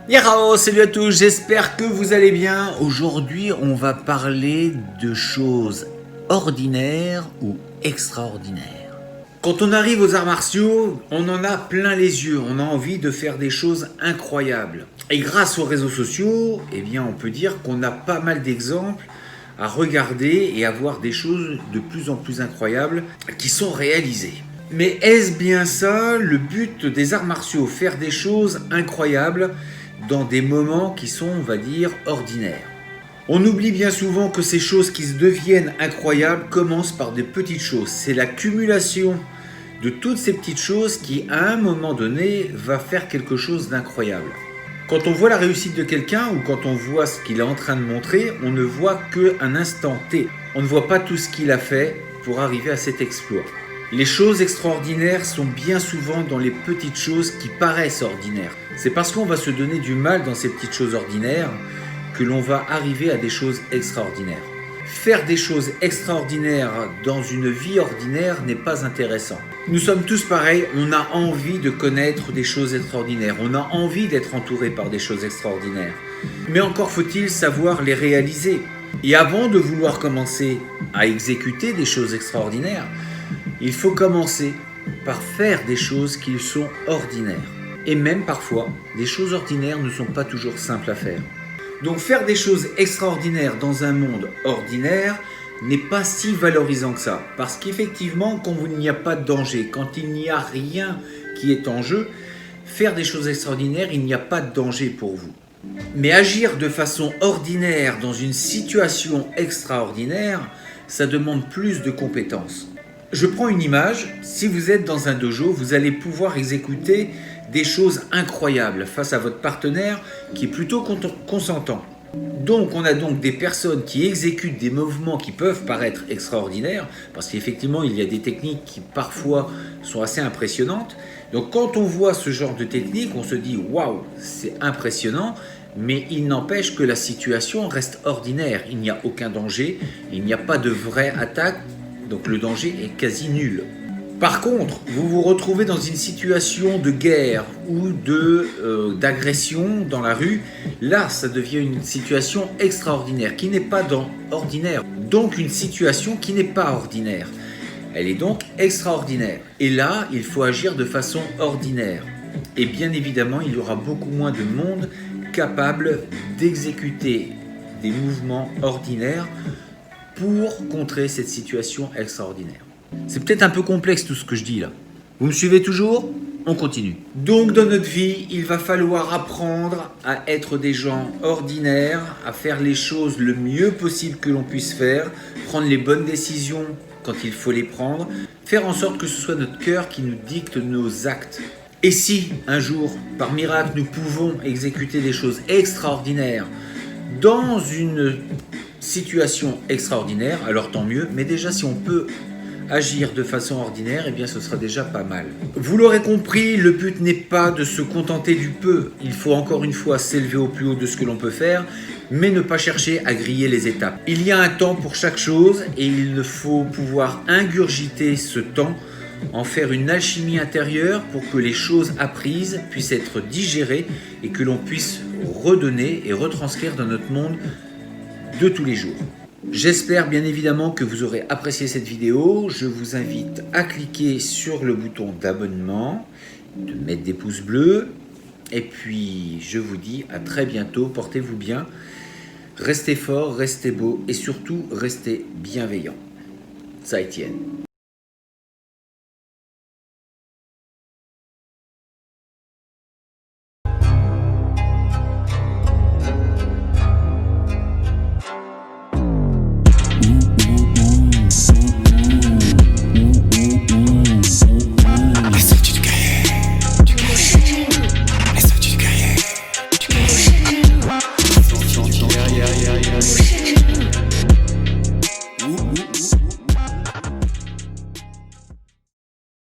Yahoo, salut à tous, j'espère que vous allez bien. Aujourd'hui, on va parler de choses ordinaires ou extraordinaires. Quand on arrive aux arts martiaux, on en a plein les yeux, on a envie de faire des choses incroyables. Et grâce aux réseaux sociaux, eh bien, on peut dire qu'on a pas mal d'exemples à regarder et à voir des choses de plus en plus incroyables qui sont réalisées. Mais est-ce bien ça le but des arts martiaux, faire des choses incroyables dans des moments qui sont, on va dire, ordinaires? On oublie bien souvent que ces choses qui se deviennent incroyables commencent par des petites choses. C'est l'accumulation de toutes ces petites choses qui, à un moment donné, va faire quelque chose d'incroyable. Quand on voit la réussite de quelqu'un ou quand on voit ce qu'il est en train de montrer, on ne voit qu'un instant T. On ne voit pas tout ce qu'il a fait pour arriver à cet exploit. Les choses extraordinaires sont bien souvent dans les petites choses qui paraissent ordinaires. C'est parce qu'on va se donner du mal dans ces petites choses ordinaires que l'on va arriver à des choses extraordinaires. Faire des choses extraordinaires dans une vie ordinaire n'est pas intéressant. Nous sommes tous pareils, on a envie de connaître des choses extraordinaires, on a envie d'être entouré par des choses extraordinaires. Mais encore faut-il savoir les réaliser. Et avant de vouloir commencer à exécuter des choses extraordinaires, il faut commencer par faire des choses qui sont ordinaires. Et même parfois, des choses ordinaires ne sont pas toujours simples à faire. Donc faire des choses extraordinaires dans un monde ordinaire n'est pas si valorisant que ça. Parce qu'effectivement, quand il n'y a pas de danger, quand il n'y a rien qui est en jeu, faire des choses extraordinaires, il n'y a pas de danger pour vous. Mais agir de façon ordinaire dans une situation extraordinaire, ça demande plus de compétences. Je prends une image, si vous êtes dans un dojo, vous allez pouvoir exécuter des choses incroyables face à votre partenaire qui est plutôt consentant. Donc on a donc des personnes qui exécutent des mouvements qui peuvent paraître extraordinaires, parce qu'effectivement il y a des techniques qui parfois sont assez impressionnantes. Donc quand on voit ce genre de technique, on se dit waouh, c'est impressionnant, mais il n'empêche que la situation reste ordinaire. Il n'y a aucun danger, il n'y a pas de vraie attaque. Donc le danger est quasi nul. Par contre, vous vous retrouvez dans une situation de guerre ou d'agression dans la rue. Là, ça devient une situation extraordinaire qui n'est pas ordinaire. Donc une situation qui n'est pas ordinaire. Elle est donc extraordinaire. Et là, il faut agir de façon ordinaire. Et bien évidemment, il y aura beaucoup moins de monde capable d'exécuter des mouvements ordinaires pour contrer cette situation extraordinaire. C'est peut-être un peu complexe tout ce que je dis là. Vous me suivez toujours ? On continue. Donc dans notre vie, il va falloir apprendre à être des gens ordinaires, à faire les choses le mieux possible que l'on puisse faire, prendre les bonnes décisions quand il faut les prendre, faire en sorte que ce soit notre cœur qui nous dicte nos actes. Et si un jour, par miracle, nous pouvons exécuter des choses extraordinaires dans une situation extraordinaire, alors tant mieux, mais déjà si on peut agir de façon ordinaire, eh bien ce sera déjà pas mal. Vous l'aurez compris, le but n'est pas de se contenter du peu, il faut encore une fois s'élever au plus haut de ce que l'on peut faire, mais ne pas chercher à griller les étapes. Il y a un temps pour chaque chose et il faut pouvoir ingurgiter ce temps, en faire une alchimie intérieure pour que les choses apprises puissent être digérées et que l'on puisse redonner et retranscrire dans notre monde de tous les jours. J'espère bien évidemment que vous aurez apprécié cette vidéo. Je vous invite à cliquer sur le bouton d'abonnement, de mettre des pouces bleus. Et puis je vous dis à très bientôt, portez-vous bien. Restez forts, restez beaux et surtout restez bienveillants. Ça Etienne.